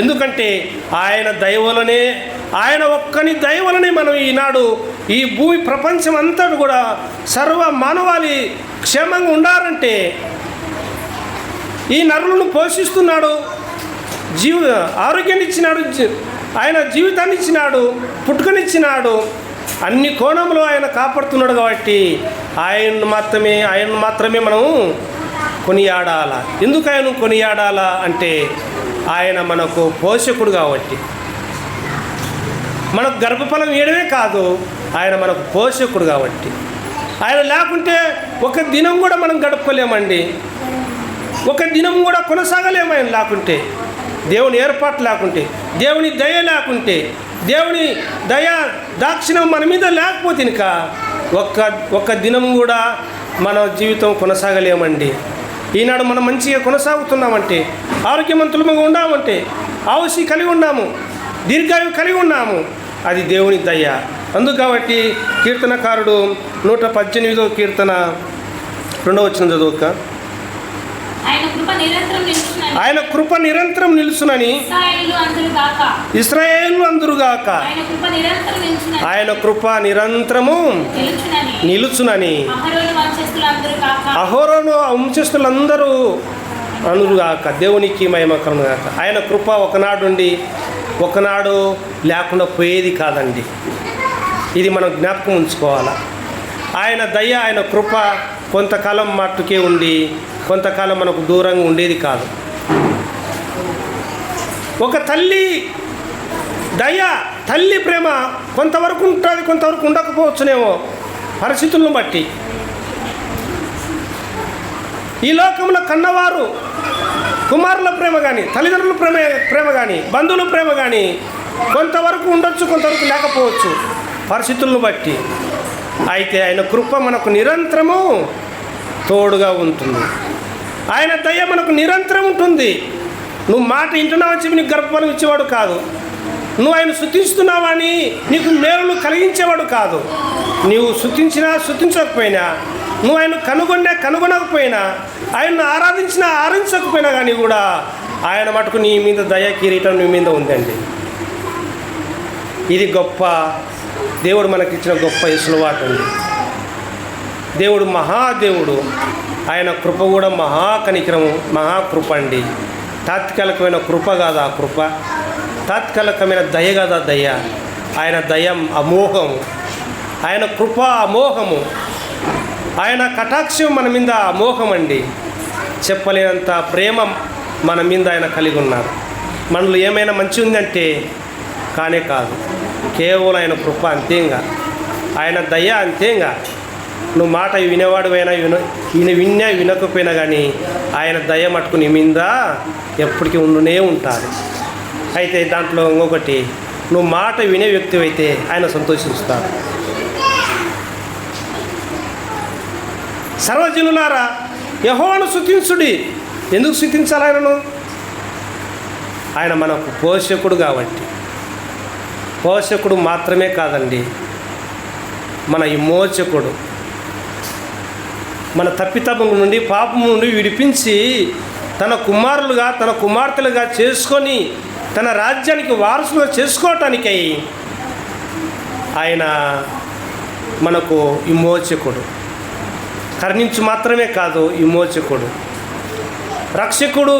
ఎందుకంటే ఆయన దయవలనే, ఆయన ఒక్కని దయవలనే మనం ఈనాడు ఈ భూమి ప్రపంచం అంతా కూడా సర్వ మానవాళి క్షేమంగా ఉండాలంటే ఈ నరులను పోషిస్తున్నాడు, ఆరోగ్యాన్ని ఇచ్చినాడు, ఆయన జీవితాన్ని ఇచ్చినాడు, పుట్టుకనిచ్చినాడు, అన్ని కోణంలో ఆయన కాపాడుతున్నాడు. కాబట్టి ఆయన్ను మాత్రమే మనం కొనియాడాలా. ఎందుకు ఆయన కొనియాడాలా అంటే, ఆయన మనకు పోషకుడు కాబట్టి, మనకు గర్భఫలం ఇవ్వడమే కాదు, ఆయన మనకు పోషకుడు కాబట్టి. ఆయన లేకుంటే ఒక దినం కూడా మనం గడపలేమండి, ఒక దినం కూడా కొనసాగలేము. ఆయన లేకుంటే, దేవుని ఏర్పాటు లేకుంటే, దేవుని దయ లేకుంటే, దేవుని దయ దాక్షిణ్యం మన మీద లేకపోతే ఇంకా ఒక్క దినం కూడా మన జీవితం కొనసాగలేమండి. ఈనాడు మనం మంచిగా కొనసాగుతున్నామంటే, ఆరోగ్యవంతులుగా ఉన్నామంటే, ఆయుష్ కలిగి ఉన్నాము, దీర్ఘాయువు కలిగి ఉన్నాము, అది దేవుని దయ. అందుకు కాబట్టి కీర్తనకారుడు 118వ కీర్తన 2వ వచనం చదువుక. ఆయన కృప నిరంతరం నిలుచునని ఇశ్రాయేలు అందురుగాక. ఆయన కృప నిరంతరము నిలుచునని అహరోను వంశస్థులందరూ అనురుగాక. దేవునికి మహిమ కలుగుగాక. ఆయన కృప ఒకనాడు లేకుండా పోయేది కాదండి. ఇది మనం జ్ఞాపకం ఉంచుకోవాలా. ఆయన దయ, ఆయన కృప కొంతకాలం మట్టుకే ఉండి కొంతకాలం మనకు దూరంగా ఉండేది కాదు. ఒక తల్లి దయ, తల్లి ప్రేమ కొంతవరకు ఉంటుంది, కొంతవరకు ఉండకపోవచ్చునేమో పరిస్థితులను బట్టి. ఈ లోకంలో కన్నవారు కుమారుల ప్రేమ కానీ, తల్లిదండ్రుల ప్రేమ కానీ, బంధువుల ప్రేమ కానీ కొంతవరకు ఉండొచ్చు, కొంతవరకు లేకపోవచ్చు పరిస్థితులను బట్టి. అయితే ఆయన కృప మనకు నిరంతరము తోడుగా ఉంటుంది. ఆయన దయ మనకు నిరంతరం ఉంటుంది. నువ్వు మాట వింటున్నావని చెప్పి నీకు గర్భఫలం ఇచ్చేవాడు కాదు. నువ్వు ఆయన స్తుతిస్తున్నావని నీకు మేలులు కలిగించేవాడు కాదు. నీవు స్తుతించకపోయినా, నువ్వు ఆయన కనుగొనకపోయినా, ఆయన్ను ఆరాధించకపోయినా కానీ కూడా ఆయన మటుకు నీ మీద దయ కిరీటం నీ మీద ఉందండి. ఇది గొప్ప దేవుడు మనకిచ్చిన గొప్ప యేసులవాటు అండి. దేవుడు మహాదేవుడు. ఆయన కృప కూడా మహాకనికరము, మహాకృప అండి. తాత్కాలికమైన కృప కాదు ఆ కృప, తాత్కాలికమైన దయ కాదు ఆ దయ. ఆయన దయం అమోఘము, ఆయన కృప అమోఘము, ఆయన కటాక్షం మన మీద అమోఘం అండి. చెప్పలేనంత ప్రేమ మన మీద ఆయన కలిగి ఉన్నారు. మనలో ఏమైనా మంచి ఉందంటే కానే కాదు, కేవలం ఆయన కృప అంతేగా, ఆయన దయ అంతేగా. నువ్వు మాట వినేవాడువైనా వినకపోయినా కానీ ఆయన దయ మటుకు నీ మీద ఎప్పటికీ ఉండునే ఉంటారు. అయితే దాంట్లో ఇంకొకటి, నువ్వు మాట వినే వ్యక్తి అయితే ఆయన సంతోషిస్తాడు. సర్వజనులారా యెహోవాను స్తుతించుడి. ఎందుకు స్తుతించాలి ఆయనను? ఆయన మనకు పోషకుడు కాబట్టి. పోషకుడు మాత్రమే కాదండి, మన విమోచకుడు. మన తప్పితముల నుండి, పాపము నుండి విడిపించి తన కుమారులుగా, తన కుమార్తెలుగా చేసుకొని తన రాజ్యానికి వారసులుగా చేసుకోవటానికై ఆయన మనకు విమోచకుడు. కరుణించు మాత్రమే కాదు, విమోచకుడు, రక్షకుడు.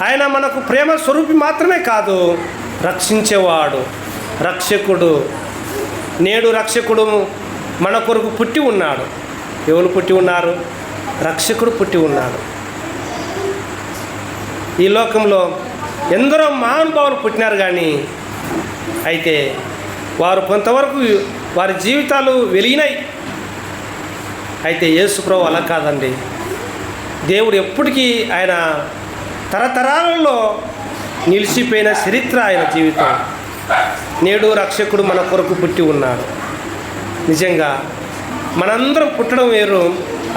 ఆయన మనకు ప్రేమ స్వరూపి మాత్రమే కాదు, రక్షించేవాడు, రక్షకుడు. నేడు రక్షకుడు మన కొరకు పుట్టి ఉన్నాడు. ఎవరు పుట్టి ఉన్నారు? రక్షకుడు పుట్టి ఉన్నాడు. ఈ లోకంలో ఎందరో మహానుభావులు పుట్టినారు కానీ అయితే వారు కొంతవరకు వారి జీవితాలు వెలిగినాయి. అయితే యేసు ప్రభువు అలా కాదండి. దేవుడు ఎప్పటికీ ఆయన తరతరాలలో నిలిచిపోయిన చరిత్ర ఆయన జీవితం. నేడు రక్షకుడు మన కొరకు పుట్టి ఉన్నాడు. నిజంగా మనందరం పుట్టడం వేరు,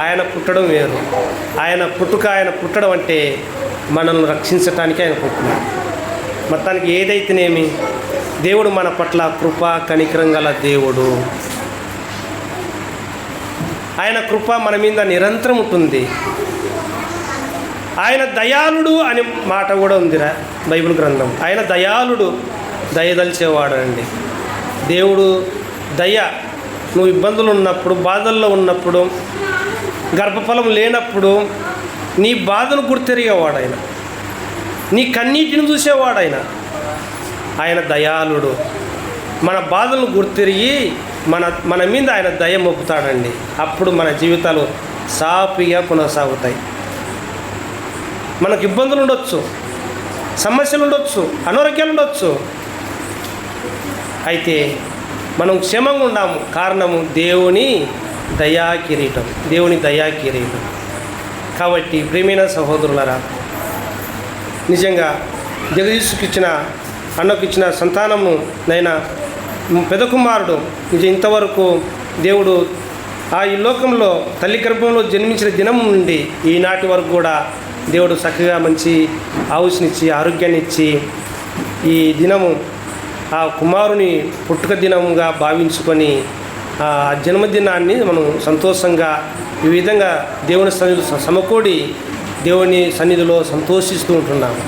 ఆయన పుట్టడం వేరు. ఆయన పుట్టడం అంటే మనల్ని రక్షించటానికి ఆయన పుట్టినాడు. మొత్తానికి ఏదైతేనేమి దేవుడు మన పట్ల కృప కనికరం గల దేవుడు. ఆయన కృప మన మీద నిరంతరం ఉంటుంది. ఆయన దయాళుడు అనే మాట కూడా ఉందిరా బైబిల్ గ్రంథం. ఆయన దయాళుడు, దయదలిచేవాడు అండి. దేవుడు దయ. నువ్వు ఇబ్బందులు ఉన్నప్పుడు, బాధల్లో ఉన్నప్పుడు, గర్భఫలం లేనప్పుడు నీ బాధను గుర్తెరిగేవాడు ఆయన, నీ కన్నీటిని చూసేవాడు ఆయన. ఆయన దయాళుడు. మన బాధలను గుర్తెరిగి మన మీద ఆయన దయ మోపుతాడండి. అప్పుడు మన జీవితాలు సాఫీగా కొనసాగుతాయి. మనకు ఇబ్బందులు ఉండొచ్చు, సమస్యలు ఉండొచ్చు, అనారోగ్యాలు ఉండొచ్చు. అయితే మనం క్షేమంగా ఉన్నాము. కారణము దేవుని దయా కిరీటం, దేవుని దయా కిరీటం. కాబట్టి ప్రియమైన సహోదరులారా, నిజంగా జగదీశుకిచ్చిన అన్నకిచ్చిన సంతానము నైనా పెద్ద కుమారుడు నిజం ఇంతవరకు దేవుడు ఈ లోకంలో తల్లి గర్భంలో జన్మించిన దినం నుండి ఈనాటి వరకు కూడా దేవుడు చక్కగా మంచి ఆయుష్నిచ్చి ఆరోగ్యాన్ని ఇచ్చి ఈ దినము ఆ కుమారుని పుట్టుక దినముగా భావించుకొని ఆ జన్మదినాన్ని మనం సంతోషంగా ఈ విధంగా దేవుని సన్నిధిలో సమకూడి దేవుని సన్నిధిలో సంతోషిస్తూ ఉంటున్నాము.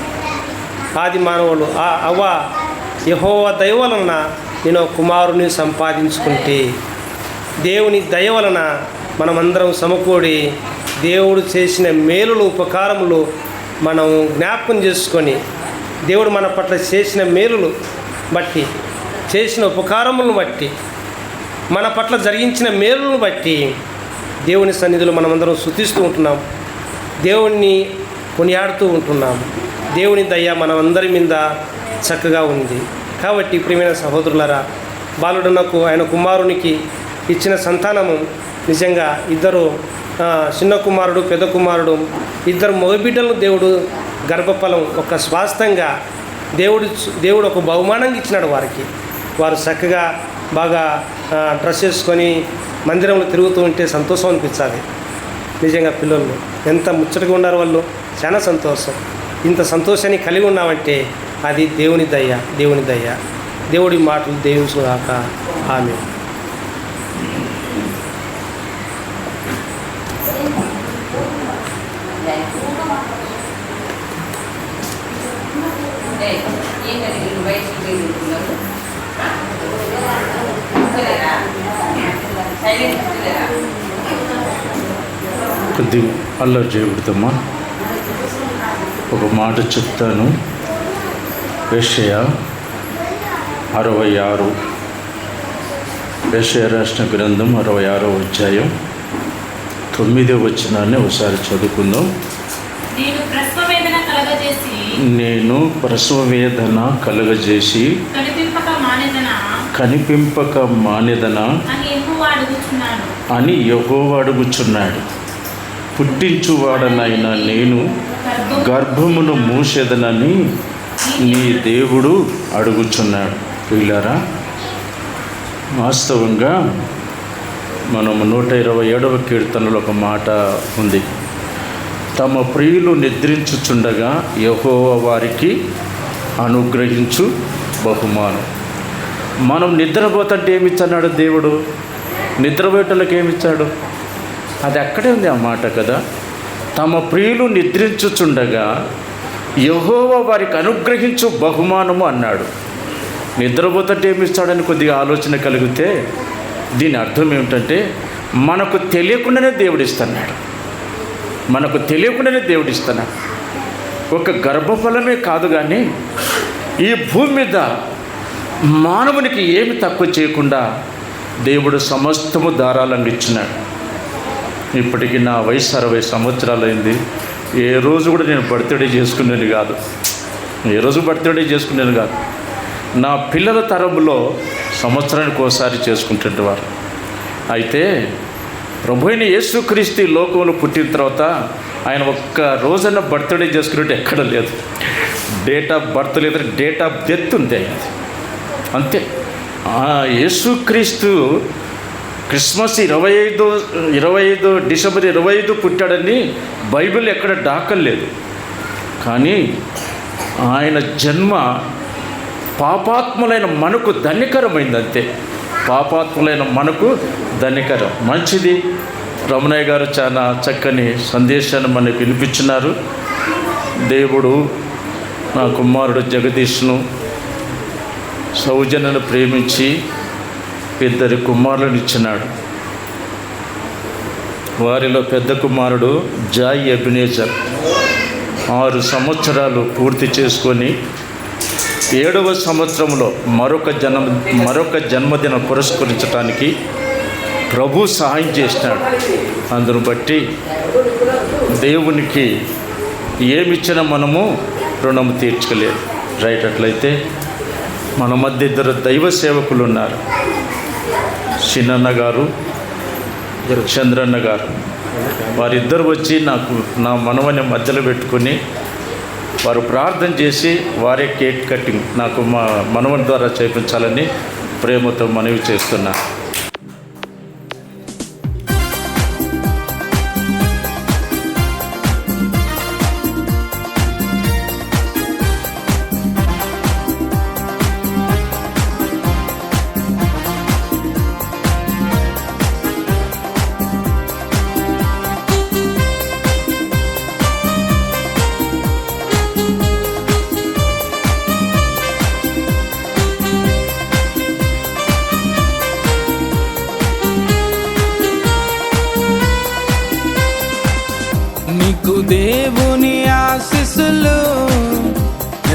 ఆది మానవులు అవ్వ యెహోవా దయ వలన నేను కుమారుని సంపాదించుకుంటే, దేవుని దయ వలన మనమందరం సమకూడి దేవుడు చేసిన మేలులు ఉపకారములు మనం జ్ఞాపకం చేసుకొని, దేవుడు మన పట్ల చేసిన మేలులు బట్టి, చేసిన ఉపకారములను బట్టి, మన పట్ల జరిగించిన మేలులను బట్టి దేవుని సన్నిధిలో మనమందరం స్తుతిస్తూ ఉంటున్నాం, దేవుణ్ణి కొనియాడుతూ ఉంటున్నాము. దేవుని దయ మనమందరి మీద చక్కగా ఉంది. కాబట్టి ప్రియమైన సహోదరులారా, బాలుడునకు ఆయన కుమారునికి ఇచ్చిన సంతానము నిజంగా ఇద్దరు చిన్న కుమారుడు పెద్ద కుమారుడు ఇద్దరు మగబిడ్డలను దేవుడు గర్భఫలం ఒక స్వాస్థంగా దేవుడు ఒక బహుమానంగా ఇచ్చినాడు వారికి. వారు చక్కగా బాగా డ్రెస్ చేసుకొని మందిరంలో తిరుగుతూ ఉంటే సంతోషం అనిపించాలి. నిజంగా పిల్లలు ఎంత ముచ్చటగా ఉన్నారు వాళ్ళు, చాలా సంతోషం. ఇంత సంతోషాన్ని కలిగి ఉన్నామంటే అది దేవుని దయ, దేవుని దయ. దేవుడి మాటలు దేవుని కాక. ఆమేన్. కొద్ది అల్లరి చేయకూడదమ్మా. ఒక మాట చెప్తాను. యెషయా 66, యెషయా రాసిన గ్రంథం 66వ అధ్యాయం 9వ వచనాన్ని ఒకసారి చదువుకుందాం. నేను ప్రసవ వేదన కలగజేసి కనిపింపక మానెదనా అని యెహోవా అడుగుచున్నాడు. పుట్టించువాడనైనా నేను గర్భమును మూసేదనని నీ దేవుడు అడుగుచున్నాడు. వీళ్ళారా, వాస్తవంగా మనము 127వ కీర్తనలో ఒక మాట ఉంది. తమ ప్రియులు నిద్రించుచుండగా యెహోవా వారికి అనుగ్రహించు బహుమానం. మనం నిద్రపోతుంటే ఏమిచ్చాడు దేవుడు? నిద్రపోయేటోళ్ళకి ఏమిచ్చాడు? అది అక్కడే ఉంది ఆ మాట కదా. తమ ప్రియులు నిద్రించుచుండగా యెహోవా వారికి అనుగ్రహించు బహుమానము అన్నాడు. నిద్రపోతుంటే ఏమిస్తాడని కొద్దిగా ఆలోచన కలిగితే దీని అర్థం ఏమిటంటే మనకు తెలియకుండానే దేవుడిస్తున్నాడు. మనకు తెలియకుండానే దేవుడిస్తున్నాడు. ఒక గర్భఫలమే కాదు కానీ ఈ భూమి మీద మానవునికి ఏమి తక్కువ చేయకుండా దేవుడు సమస్తము ధారాళంగా ఇచ్చినాడు. ఇప్పటికీ నా వయసు 60 సంవత్సరాలు అయింది. ఏ రోజు కూడా నేను బర్త్డే చేసుకునేది కాదు. నా పిల్లల తరంలో సంవత్సరానికి ఒకసారి చేసుకుంటుంటేవారు. అయితే ప్రభువైన యేసుక్రీస్తు లోకంలో పుట్టిన తర్వాత ఆయన ఒక్క రోజన్న బర్త్డే చేసుకున్నట్టు ఎక్కడ లేదు. డేట్ ఆఫ్ బర్త్ లేదు, డేట్ ఆఫ్ డెత్ ఉంది అయింది అంతే. యేసుక్రీస్తు క్రిస్మస్ 25 డిసెంబర్ 25 పుట్టాడని బైబిల్ ఎక్కడ దాఖలేదు. కానీ ఆయన జన్మ పాపాత్ములైన మనకు ధన్యకరమైంది అంతే. పాపాత్ములైన మనకు ధన్యకరం. మంచిది. రమణయ్య గారు చాలా చక్కని సందేశాన్ని మనకు వినిపించినారు. దేవుడు నా కుమారుడు జగదీష్ను సౌజన్యను ప్రేమించి 2 కుమారులను ఇచ్చినాడు. వారిలో పెద్ద కుమారుడు జాయ్ ఎబినేజర్ 6 సంవత్సరాలు పూర్తి చేసుకొని 7వ సంవత్సరంలో మరొక జన్మదినం పురస్కరించడానికి ప్రభు సహాయం చేసినాడు. అందును బట్టి దేవునికి ఏమిచ్చినా మనము రుణము తీర్చుకోలేదు. రైట్. అట్లయితే మన మధ్య 2 దైవ సేవకులు ఉన్నారు. చిన్నన్న గారు, చంద్రన్న గారు. వారిద్దరు వచ్చి నా మనవని మధ్యలో పెట్టుకొని వారు ప్రార్థన చేసి వారే కేక్ కటింగ్ నాకు మా మనవని ద్వారా చేయించాలని ప్రేమతో మనవి చేస్తున్నా. దేవుని ఆశీస్సులు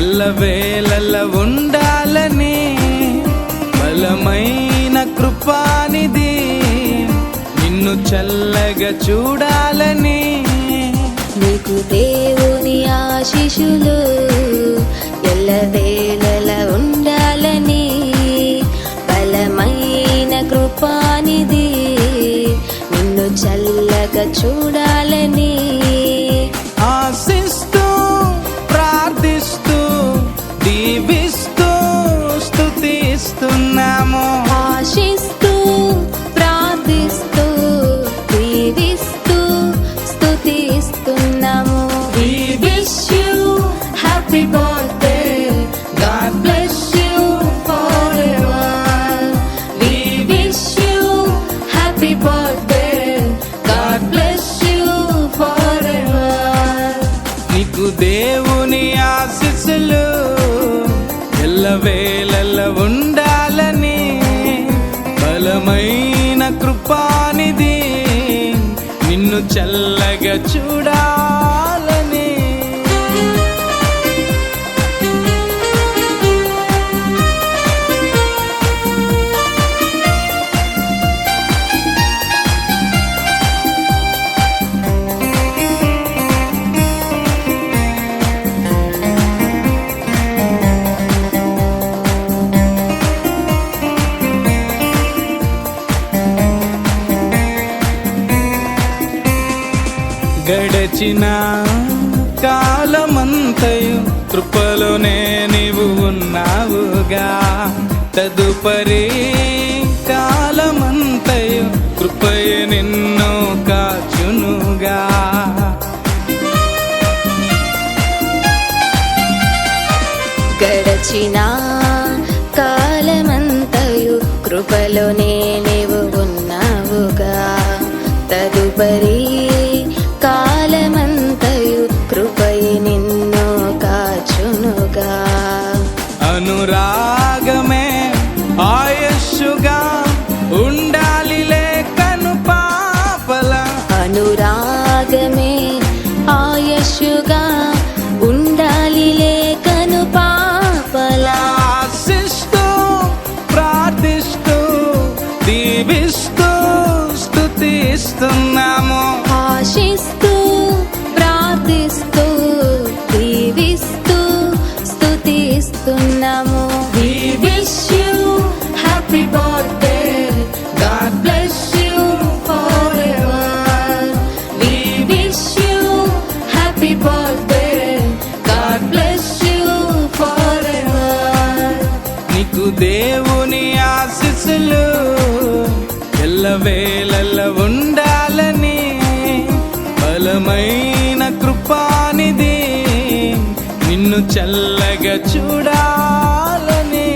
ఎల్లవేళలా ఉండాలని బలమైన కృపానిధి నిన్ను చల్లగా చూడాలని నీకు దేవుని ఆశీస్సులు ఎల్లవేళలా ఉండాలని బలమైన కృపానిధి నిన్ను చల్లగా కృపానిధి నిన్ను చల్లగా చూడాలని. గడచిన కాలమంతయు కృపలోనే నీవు ఉన్నావుగా, తదుపరి కాలమంతయు కృపయే నిన్ను కాచునుగా. గడచిన కాలమంతయు కృపలోనే నీవు ఉన్నావుగా, తదుపరి కాలమంతయు కృపయే నిన్ను కాచునుగా. అనురాగమే ఆయుష్గా ఉండాలి లేకను పాపల, అనురాగమే ఆయుష్గా ఉండాలి లేకను పాపలా. ఆశిస్తూ ప్రార్థిస్తూ దీవిస్తూ స్తుతిస్తున్నాము, ఆశిస్తూ ప్రార్థిస్తూ దీవిస్తూ స్తుతిస్తున్నాము. We wish you happy birthday, God bless you forever. We wish you happy birthday, God bless you forever. నీకు దేవుని ఆశీస్సులు ఎల్లవేళలా ఉండాలని, బలమైన కృపానిధి నిన్ను చల్లగా చూడాలని.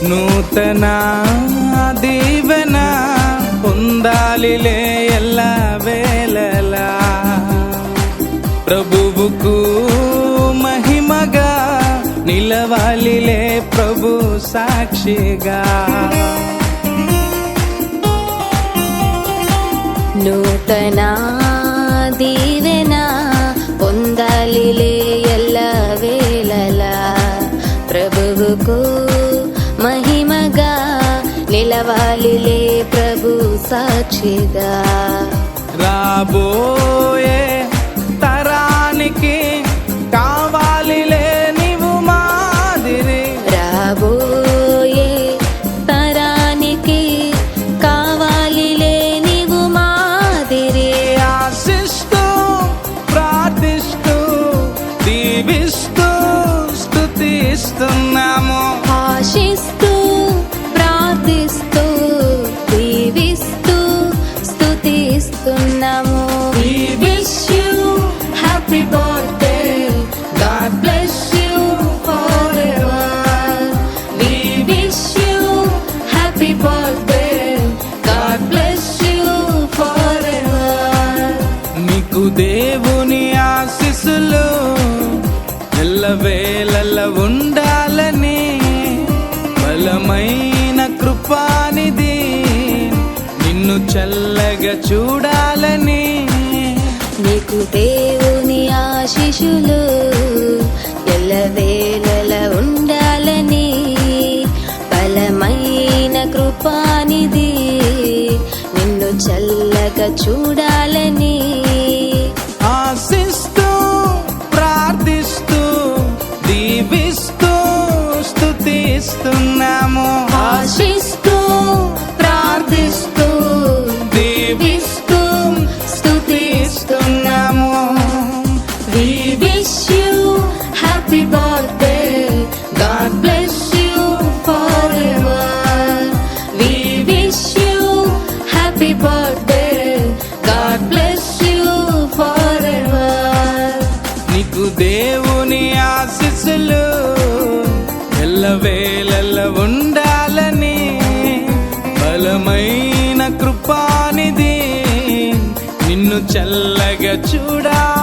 నూతన దీవెన పొందాలిలే ఎల్ల వేళలా, ప్రభువుకు మహిమగా నిలవాలిలే ప్రభు సాక్షిగా. నూతన దీవెన పొందాలిలే ఎల్ల వేళలా, ప్రభువుకు మహిమగా నిలవాలిలే ప్రభు సాక్షిగా. రాబోయే తరానికి కావాలిలే నీవు మాదిరి, రాబోయే తరానికి కావాలిలే నీవు మాదిరి. ఆశిస్తూ ప్రార్థిస్తూ దీవిస్తూ స్తుతిస్తున్నాము, ఆశిస్తూ ప్రార్థిస్తూ దీవిస్తూ స్తుతిస్తున్నాము. We wish you happy birthday, God bless you forever. We wish you happy birthday, God bless you forever. నీకు దేవుని ఆశీస్సులు ఎల్లవేళలా ఉండాలని, బలమైన కృపానిధి నిన్ను చల్లగా చూడాలని. నీకు దేవుని ఆశీస్సులు ఎల్లవేళలా ఉండాలని, బలమైన కృపానిధి నిన్ను చల్లగా చూడాలని. ఆశిస్తూ ప్రార్థిస్తూ దీవిస్తూ స్తుతిస్తున్నాము, ఆశిస్తూ ప్రార్థిస్తూ దీవిస్తూ స్తుతిస్తున్నాము. స్తుతిస్తున్నాము. We wish you happy birthday. Birthday God bless you forever we wish you happy birthday God bless you forever నీకు దేవుని ఆశీస్సులు ఎల్లవేళల ఉండాలని బలమైన కృపానిధి నిన్ను చల్లగా చూడాలని